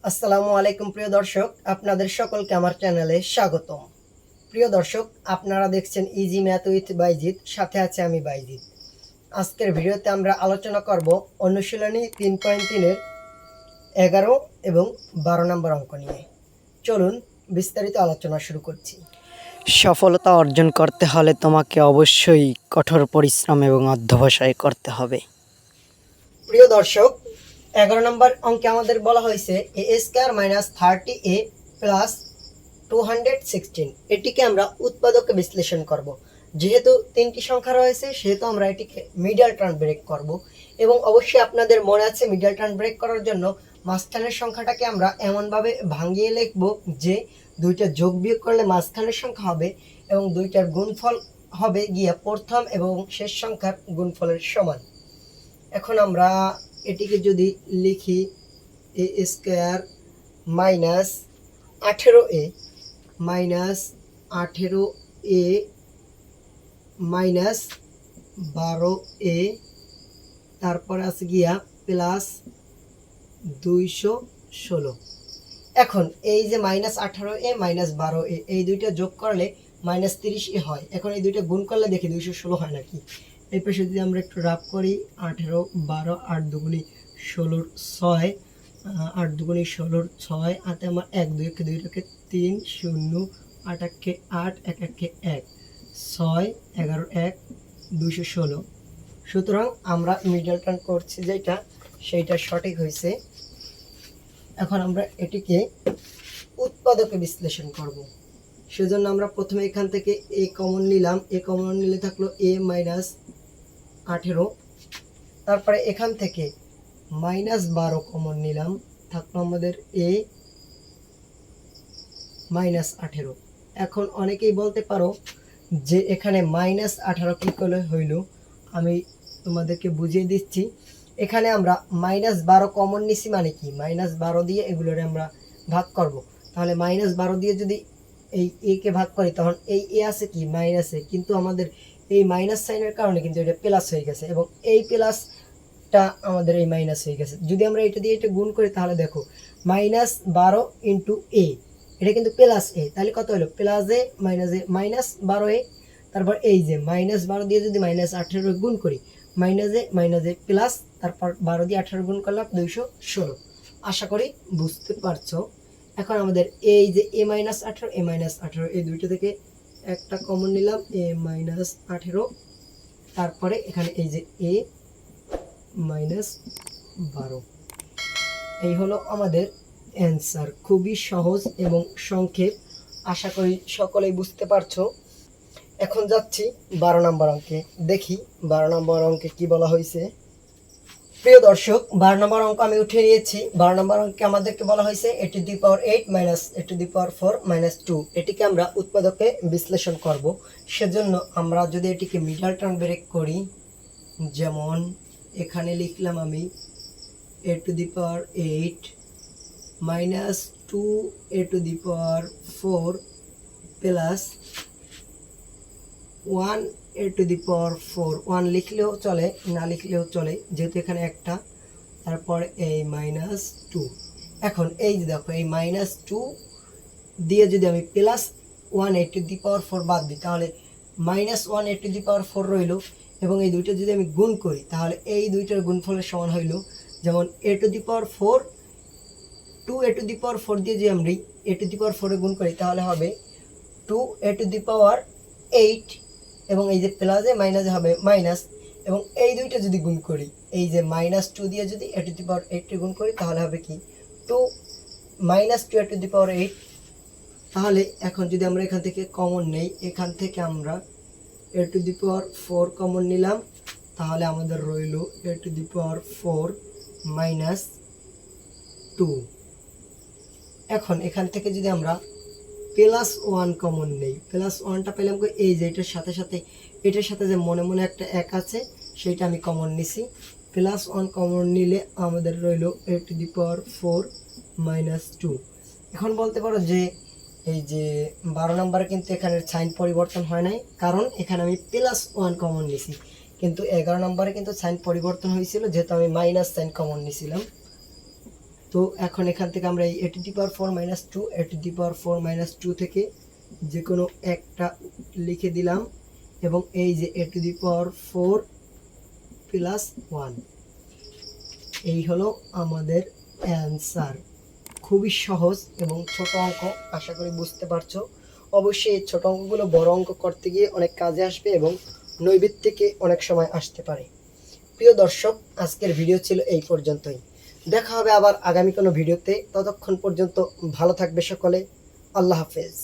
আসসালামু আলাইকুম প্রিয় দর্শক, আপনাদের সকলকে আমার চ্যানেলে স্বাগতম। প্রিয় দর্শক, আপনারা দেখছেন ইজি ম্যাথ উইথ বাইজিৎ, সাথে আছে আমি বাইজিৎ। আজকের ভিডিওতে আমরা আলোচনা করব অনুশীলনী 3.3-এর 11 এবং 12 নম্বর অঙ্ক নিয়ে। চলুন বিস্তারিত আলোচনা শুরু করছি। সফলতা অর্জন করতে হলে তোমাকে অবশ্যই কঠোর পরিশ্রম এবং অধ্যবসায় করতে হবে। প্রিয় দর্শক, 11 নম্বর অঙ্কে আমাদের বলা হয়েছে এ স্কয়ার মাইনাস 30a প্লাস 216। এটিকে আমরা উৎপাদকে বিশ্লেষণ করব। যেহেতু তিনটি সংখ্যা রয়েছে সেহেতু আমরা এটিকে মিডল টার্ম ব্রেক করব, এবং অবশ্যই আপনাদের মনে আছে মিডল টার্ম ব্রেক করার জন্য মাঝখানের সংখ্যাটাকে আমরা এমনভাবে ভাঙিয়ে লিখব যে দুইটা যোগ বিয়োগ করলে মাঝখানের সংখ্যা হবে এবং দুইটার গুণফল হবে গিয়ে প্রথম এবং শেষ সংখ্যার গুণফলের সমান। এখন আমরা এটিকে যদি লিখি a square minus 18a minus 18a minus 12a, তারপরে আছে গিয়া প্লাস 216। এখন এই যে মাইনাস 18a মাইনাস 12a এই দুইটা যোগ করলে মাইনাস 30a হয়। এখন এই দুইটা গুণ করলে দেখি 216 হয় নাকি। এই পাশে যদি আমরা একটু রাফ করি 18 12 8 দুগুণি 16 6, 8 দুগুণি 16 6, হাতে আমার 1 2 একে 2 রেখে 3 0 8 একে 8 1 একে 1 6 11 1 216। সুতরাং আমরা মিডল টার্ম করছি যেটা সেইটা সঠিক হয়েছে। এখন আমরা এটিকে উৎপাদকে বিশ্লেষণ করব। সেজন্য আমরা প্রথমে এখান থেকে এ কমন নিলাম, এ কমন নিলে থাকলো এ মাইনাস 18, তারপরে এখান থেকে মাইনাস 12 কমন নিলাম, থাকলো আমাদের এ মাইনাস 18। এখন অনেকেই বলতে পারো যে এখানে মাইনাস 18 কী করে হইল, আমি তোমাদেরকে বুঝিয়ে দিচ্ছি। এখানে আমরা মাইনাস 12 কমন নিছি মানে কি, মাইনাস 12 দিয়ে এগুলোর আমরা ভাগ করব। তাহলে মাইনাস 12 দিয়ে যদি এই এ কে ভাগ করি তখন এই এ আছে কি মাইনাসে, কিন্তু আমাদের এই মাইনাস সাইনের কারণে কিন্তু এটা প্লাস হয়ে গেছে এবং এই প্লাসটা আমাদের এই মাইনাস হয়ে গেছে। যদি আমরা এটা দিয়ে এটা গুণ করি তাহলে দেখো মাইনাস 12 ইন্টু এ, এটা কিন্তু প্লাস এ, তাহলে কত হলো প্লাস এ মাইনাস 12a। তারপর এই যে মাইনাস 12 দিয়ে যদি মাইনাস 18 গুণ করি মাইনাস এ প্লাস, তারপর 12 দিয়ে 18 গুণ করলাম 216। আশা করি বুঝতে পারছো। এখন আমাদের এই যে এ মাইনাস 18 এই দুইটা থেকে একটা কমন নিলাম এ মাইনাস 18, তারপরে এখানে এই যে এ মাইনাস 12। এই হলো আমাদের অ্যান্সার। খুবই সহজ এবং সংক্ষেপ, আশা করি সকলেই বুঝতে পারছো। এখন যাচ্ছি 12 নম্বর অঙ্কে, দেখি 12 নম্বর অঙ্কে কি বলা হয়েছে। প্রিয় দর্শক, 12 নম্বর অঙ্ক আমি উঠে নিয়েছি। 12 নম্বর অঙ্কে আমাদেরকে বলা হয়েছে a to the power 8 minus a to the power 4 minus 2। এটিকে আমরা উৎপাদকে বিশ্লেষণ করব। সেজন্য আমরা যদি এটিকে মিডল টার্ম ব্রেক করি, যেমন এখানে লিখলাম আমি a to the power 8 minus 2 a to the power 4 plus 1 a to the power 4। 1 লিখলেও চলে, না লিখলেও চলে, যেহেতু এখানে একটা, তারপর এই মাইনাস 2। এখন এই যে দেখো এই মাইনাস 2 দিয়ে যদি আমি plus 1 a to the power 4 বাদ দিই তাহলে minus 1 a to the power 4 রইল, এবং এই দুইটা যদি আমি গুণ করি তাহলে এই দুইটার গুণফলের সমান হইল। যেমন এ to the power 4 2 a to the power 4 দিয়ে যদি আমরা এ টু দি পাওয়ার 4 এ গুণ করি তাহলে হবে 2 এ টু দি পাওয়ার 8, এবং এই যে প্লাসে মাইনাসে হবে মাইনাস, এবং এই দুইটা যদি গুণ করি এই যে মাইনাস 2 দিয়ে যদি এ টু দি পাওয়ার 8 কে গুণ করি তাহলে হবে কি 2 minus 2 a to the power 8। তাহলে এখন যদি আমরা এখান থেকে কমন নেই, এখান থেকে আমরা এ টু দি পাওয়ার 4 কমন নিলাম, তাহলে আমাদের রইল এ টু দি পাওয়ার 4 মাইনাস 2। এখন এখান থেকে যদি আমরা প্লাস 1 কমন নেই, প্লাস 1টা পেলাম এই যে এটার সাথে যে মনে মনে একটা 1 আছে সেইটা আমি কমন নিছি। প্লাস 1 কমন নিলে আমাদের রইল এ টু দি পাওয়ার 4 মাইনাস 2। এখন বলতে পারো যে এই যে 12 নম্বরে কিন্তু এখানে সাইন পরিবর্তন হয় নাই, কারণ এখানে আমি প্লাস 1 কমন নিছি, কিন্তু 11 নম্বরে কিন্তু সাইন পরিবর্তন হয়েছিল যেহেতু আমি মাইনাস সাইন কমন নিছিলাম। তো এখন এখান থেকে আমরা এই a⁴ - 2 a⁴ - 2 থেকে যে কোনো একটা লিখে দিলাম এবং এই যে a⁴ + 1 এই হলো আমাদের অ্যান্সার। খুবই সহজ এবং ছোট অঙ্ক, আশা করি বুঝতে পারছো। অবশ্যই এই ছোট অঙ্কগুলো বড় অঙ্ক করতে গিয়ে অনেক কাজে আসবে এবং নৈবিত্তিকে অনেক সময় আসতে পারে। প্রিয় দর্শক, আজকের ভিডিও ছিল এই পর্যন্তই। দেখা হবে আবার আগামী কোনো ভিডিওতে। ততক্ষণ পর্যন্ত ভালো থাকবে সকলে। আল্লাহ হাফেজ।